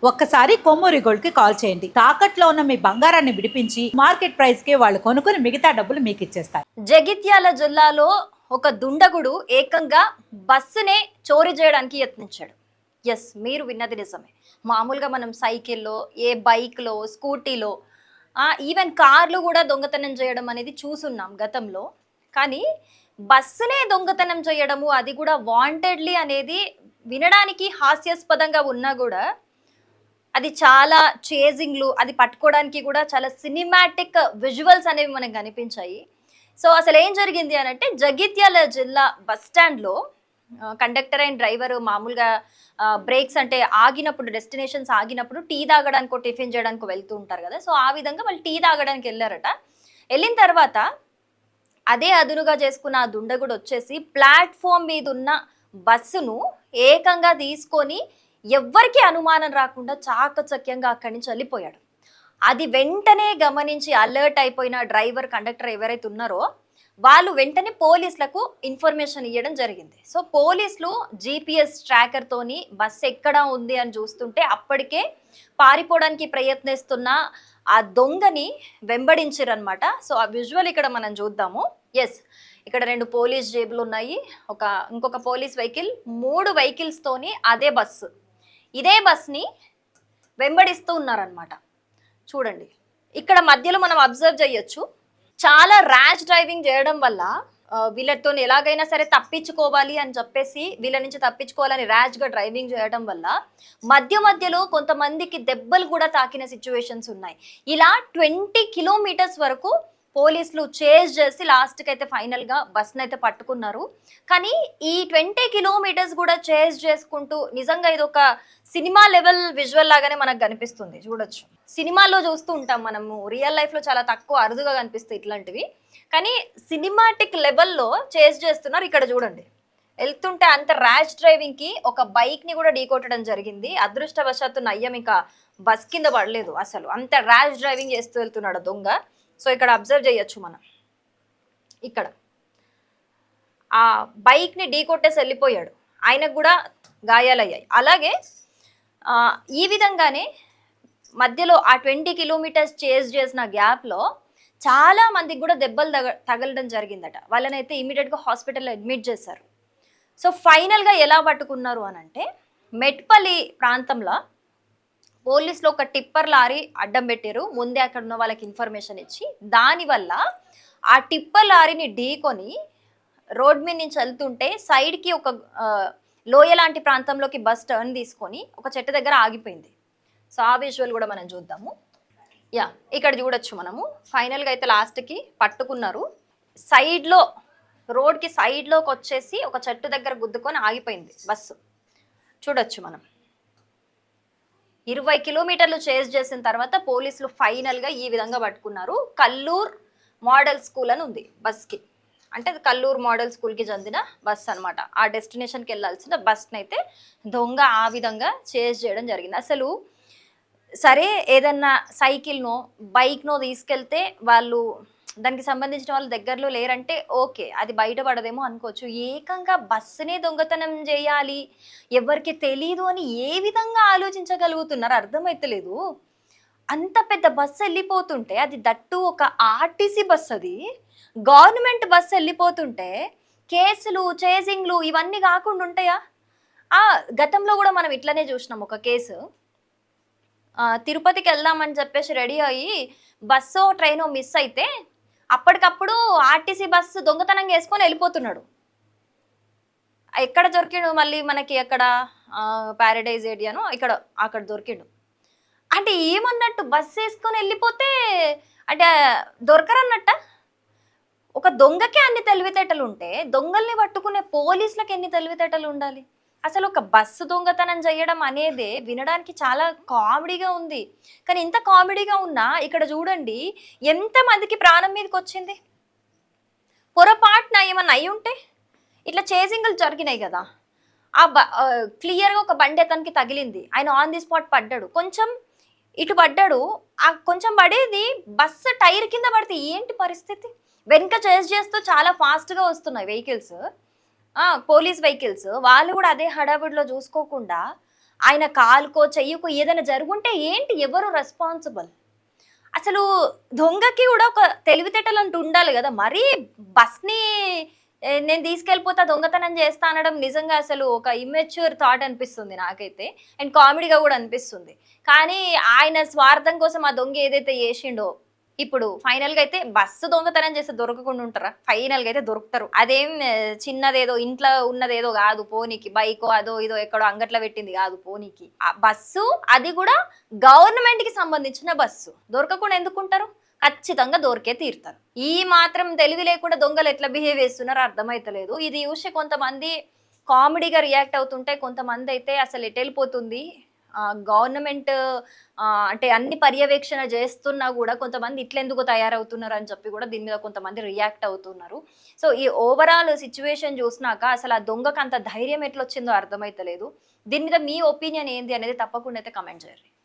ఒక్కసారి కొమ్మూరి గోల్డ్ కి కాల్ చేయండి. తాకట్లో ఉన్న మీ బంగారాన్ని విడిపించి మార్కెట్ ప్రైస్ కి వాళ్ళు కొనుక్కుని మిగతా డబ్బులు మీకు ఇచ్చేస్తారు. జగిత్యాల జిల్లాలో ఒక దుండగుడు ఏకంగా బస్సునే చోరీ చేయడానికి యత్నించాడు. ఎస్, మీరు విన్నది నిజమే. మామూలుగా మనం సైకిల్లో, ఏ బైక్లో, స్కూటీలో, ఈవెన్ కార్లు కూడా దొంగతనం చేయడం అనేది చూసున్నాం గతంలో. కానీ బస్సునే దొంగతనం చేయడము, అది కూడా వాంటెడ్లీ అనేది వినడానికి హాస్యాస్పదంగా ఉన్నా కూడా అది చాలా చేజింగ్లు, అది పట్టుకోవడానికి కూడా చాలా సినిమాటిక్ విజువల్స్ అనేవి మనకు కనిపించాయి. సో అసలు ఏం జరిగింది అని అంటే, జగిత్యాల జిల్లా బస్ స్టాండ్లో కండక్టర్ అండ్ డ్రైవర్ మామూలుగా బ్రేక్స్ అంటే ఆగినప్పుడు, డెస్టినేషన్స్ ఆగినప్పుడు టీ తాగడానికో టిఫిన్ చేయడానికి వెళ్తూ ఉంటారు కదా. సో ఆ విధంగా వాళ్ళు టీ తాగడానికి వెళ్ళారట. వెళ్ళిన తర్వాత అదే అదునుగా చేసుకున్న ఆ దుండగుడు వచ్చేసి ప్లాట్ఫామ్ మీద ఉన్న బస్సును ఏకంగా తీసుకొని ఎవ్వరికీ అనుమానం రాకుండా చాకచక్యంగా అక్కడి నుంచి వెళ్ళిపోయాడు. అది వెంటనే గమనించి అలర్ట్ అయిపోయిన డ్రైవర్, కండక్టర్ ఎవరైతే ఉన్నారో వాళ్ళు వెంటనే పోలీసులకు ఇన్ఫర్మేషన్ ఇవ్వడం జరిగింది. సో పోలీసులు జీపీఎస్ ట్రాకర్తోని బస్సు ఎక్కడ ఉంది అని చూస్తుంటే అప్పటికే పారిపోవడానికి ప్రయత్నిస్తున్న ఆ దొంగని వెంబడించారనమాట. సో ఆ విజువల్ ఇక్కడ మనం చూద్దాము. ఎస్, ఇక్కడ 2 పోలీస్ జేబులు ఉన్నాయి, ఇంకొక పోలీస్ వెహికల్, 3 వెహికల్స్ తోని ఇదే బస్ని వెంబడిస్తూ ఉన్నారనమాట. చూడండి, ఇక్కడ మధ్యలో మనం అబ్జర్వ్ చేయొచ్చు, చాలా ర్యాష్ డ్రైవింగ్ చేయడం వల్ల వీళ్ళతో ఎలాగైనా సరే తప్పించుకోవాలి అని చెప్పేసి, వీళ్ళ నుంచి తప్పించుకోవాలని ర్యాష్గా డ్రైవింగ్ చేయడం వల్ల మధ్యలో కొంతమందికి దెబ్బలు కూడా తాకిన సిచ్యువేషన్స్ ఉన్నాయి. ఇలా 20 కిలోమీటర్స్ వరకు పోలీసులు చేజ్ చేసి లాస్ట్కి అయితే ఫైనల్గా బస్ని అయితే పట్టుకున్నారు. కానీ ఈ 20 కిలోమీటర్స్ కూడా చేజ్ చేసుకుంటూ, నిజంగా ఇది ఒక సినిమా లెవెల్ విజువల్ లాగానే మనకు కనిపిస్తుంది. చూడొచ్చు, సినిమాల్లో చూస్తూ ఉంటాం మనము, రియల్ లైఫ్లో చాలా తక్కువ, అరుదుగా కనిపిస్తాయి ఇట్లాంటివి. కానీ సినిమాటిక్ లెవెల్లో చేజ్ చేస్తున్నారు. ఇక్కడ చూడండి, వెళ్తుంటే అంత ర్యాష్ డ్రైవింగ్కి ఒక బైక్ని కూడా ఢీకొట్టడం జరిగింది. అదృష్టవశాత్తు నయ్యం ఇంకా బస్ కింద పడలేదు. అసలు అంత ర్యాష్ డ్రైవింగ్ చేస్తూ వెళ్తున్నాడు దొంగ. సో ఇక్కడ అబ్జర్వ్ చేయొచ్చు మనం, ఇక్కడ ఆ బైక్ని ఢీకొట్టేసి వెళ్ళిపోయాడు, ఆయనకు కూడా గాయాలయ్యాయి. అలాగే ఈ విధంగానే మధ్యలో ఆ 20 కిలోమీటర్స్ చేజ్ చేసిన గ్యాప్లో చాలా మందికి కూడా దెబ్బలు తగలడం జరిగిందట. వాళ్ళనైతే ఇమీడియట్గా హాస్పిటల్లో అడ్మిట్ చేశారు. సో ఫైనల్గా ఎలా పట్టుకున్నారు అని అంటే, మెట్పల్లి ప్రాంతంలో పోలీసులు ఒక టిప్పర్ లారీ అడ్డం పెట్టారు. ముందే అక్కడ ఉన్న వాళ్ళకి ఇన్ఫర్మేషన్ ఇచ్చి, దానివల్ల ఆ టిప్పర్ లారీని ఢీకొని రోడ్ మీద నుంచి వెళ్తుంటే సైడ్కి ఒక లోయ లాంటి ప్రాంతంలోకి బస్ టర్న్ తీసుకొని ఒక చెట్టు దగ్గర ఆగిపోయింది. సో ఆ విజువల్ కూడా మనం చూద్దాము. యా, ఇక్కడ చూడొచ్చు మనము, ఫైనల్గా అయితే లాస్ట్కి పట్టుకున్నారు. సైడ్లో, రోడ్కి సైడ్లోకి వచ్చేసి ఒక చెట్టు దగ్గర గుద్దుకొని ఆగిపోయింది బస్సు. చూడొచ్చు మనం, 20 కిలోమీటర్లు చేజ్ చేసిన తర్వాత పోలీసులు ఫైనల్గా ఈ విధంగా పట్టుకున్నారు. కల్లూర్ మోడల్ స్కూల్ అని ఉంది బస్కి, అంటే అది కల్లూర్ మోడల్ స్కూల్కి చెందిన బస్ అనమాట. ఆ డెస్టినేషన్కి వెళ్ళాల్సిన బస్ని అయితే దొంగ ఆ విధంగా చేజ్ చేయడం జరిగింది. అసలు సరే, ఏదన్నా సైకిల్నో బైక్నో తీసుకెళ్తే వాళ్ళు, దానికి సంబంధించిన వాళ్ళు దగ్గరలో లేరంటే ఓకే, అది బయటపడదేమో అనుకోవచ్చు. ఏకంగా బస్సునే దొంగతనం చేయాలి, ఎవరికి తెలీదు అని ఏ విధంగా ఆలోచించగలుగుతున్నారు అర్థమైతలేదు. అంత పెద్ద బస్సు వెళ్ళిపోతుంటే, అది దట్టు ఒక ఆర్టీసీ బస్, అది గవర్నమెంట్ బస్సు వెళ్ళిపోతుంటే కేసులు, చేజింగ్లు ఇవన్నీ కాకుండా ఉంటాయా? గతంలో కూడా మనం ఇట్లనే చూసినాం ఒక కేసు. తిరుపతికి వెళ్దామని చెప్పేసి రెడీ అయ్యి బస్సో ట్రైనో మిస్ అయితే అప్పటికప్పుడు ఆర్టీసీ బస్సు దొంగతనం చేసుకొని వెళ్ళిపోతున్నాడు. ఎక్కడ దొరికిండు మళ్ళీ మనకి, ఎక్కడ ప్యారడైజ్ ఏరియానో అక్కడ దొరికిండు. అంటే ఏమన్నట్టు, బస్సు వేసుకొని వెళ్ళిపోతే అంటే దొరకరన్నట్ట. ఒక దొంగకే అన్ని తెలివితేటలు ఉంటే దొంగల్ని పట్టుకునే పోలీసులకు ఎన్ని తెలివితేటలు ఉండాలి? అసలు ఒక బస్సు దొంగతనం చేయడం అనేది వినడానికి చాలా కామెడీగా ఉంది. కానీ ఇంత కామెడీగా ఉన్నా ఇక్కడ చూడండి ఎంతమందికి ప్రాణం మీదకి వచ్చింది. పొరపాటున ఏమన్నా అయి ఉంటే, ఇట్లా చేజింగ్లు జరిగినాయి కదా, క్లియర్గా ఒక బండి అతనికి తగిలింది, ఆయన ఆన్ ది స్పాట్ పడ్డాడు, కొంచెం ఇటు పడ్డాడు, ఆ కొంచెం పడేది బస్సు టైర్ కింద పడితే ఏంటి పరిస్థితి? వెనుక చేజ్ చేస్తూ చాలా ఫాస్ట్గా వస్తున్నాయి వెహికల్స్, పోలీస్ వెహికల్స్, వాళ్ళు కూడా అదే హడావిడిలో చూసుకోకుండా ఆయన కాలుకో చెయ్యకో ఏదైనా జరుగుంటే ఏంటి, ఎవరు రెస్పాన్సిబుల్? అసలు దొంగకి కూడా ఒక తెలివితేటలు అంటూ ఉండాలి కదా. మరీ బస్ని నేను తీసుకెళ్ళిపోతా దొంగతనం చేస్తా అనడం నిజంగా అసలు ఒక ఇమ్మెచ్యూర్ థాట్ అనిపిస్తుంది నాకైతే, అండ్ కామెడీగా కూడా అనిపిస్తుంది. కానీ ఆయన స్వార్థం కోసం ఆ దొంగ ఏదైతే చేసిండో, ఇప్పుడు ఫైనల్ గా అయితే బస్సు దొంగతనం చేస్తే దొరకకుండా ఉంటారా? ఫైనల్ గా అయితే దొరుకుతారు. అదేం చిన్నదేదో ఇంట్లో ఉన్నదేదో కాదు పోనీకి, బైకో అదో ఇదో ఎక్కడో అంగట్లో పెట్టింది కాదు పోనీకి. ఆ బస్సు అది కూడా గవర్నమెంట్ కి సంబంధించిన బస్సు, దొరకకుండా ఎందుకుంటారు? ఖచ్చితంగా దొరికే తీరుతారు. ఈ మాత్రం తెలివి లేకుండా దొంగలు ఎట్లా బిహేవ్ చేస్తున్నారో అర్థమైతలేదు. ఇది చూసి కొంతమంది కామెడీగా రియాక్ట్ అవుతుంటే, కొంతమంది అయితే అసలు ఎటు వెళ్ళిపోతుంది గవర్నమెంట్ అంటే అన్ని పర్యవేక్షణ చేస్తున్నా కూడా కొంతమంది ఇట్లెందుకు తయారవుతున్నారు అని చెప్పి కూడా దీని మీద కొంతమంది రియాక్ట్ అవుతున్నారు. సో ఈ ఓవరాల్ సిచ్యువేషన్ చూసినాక అసలు ఆ దొంగకు అంత ధైర్యం ఎట్లొచ్చిందో అర్థమైతలేదు. దీని మీద మీ ఒపీనియన్ ఏంది అనేది తప్పకుండా అయితే కమెంట్ చేయండి.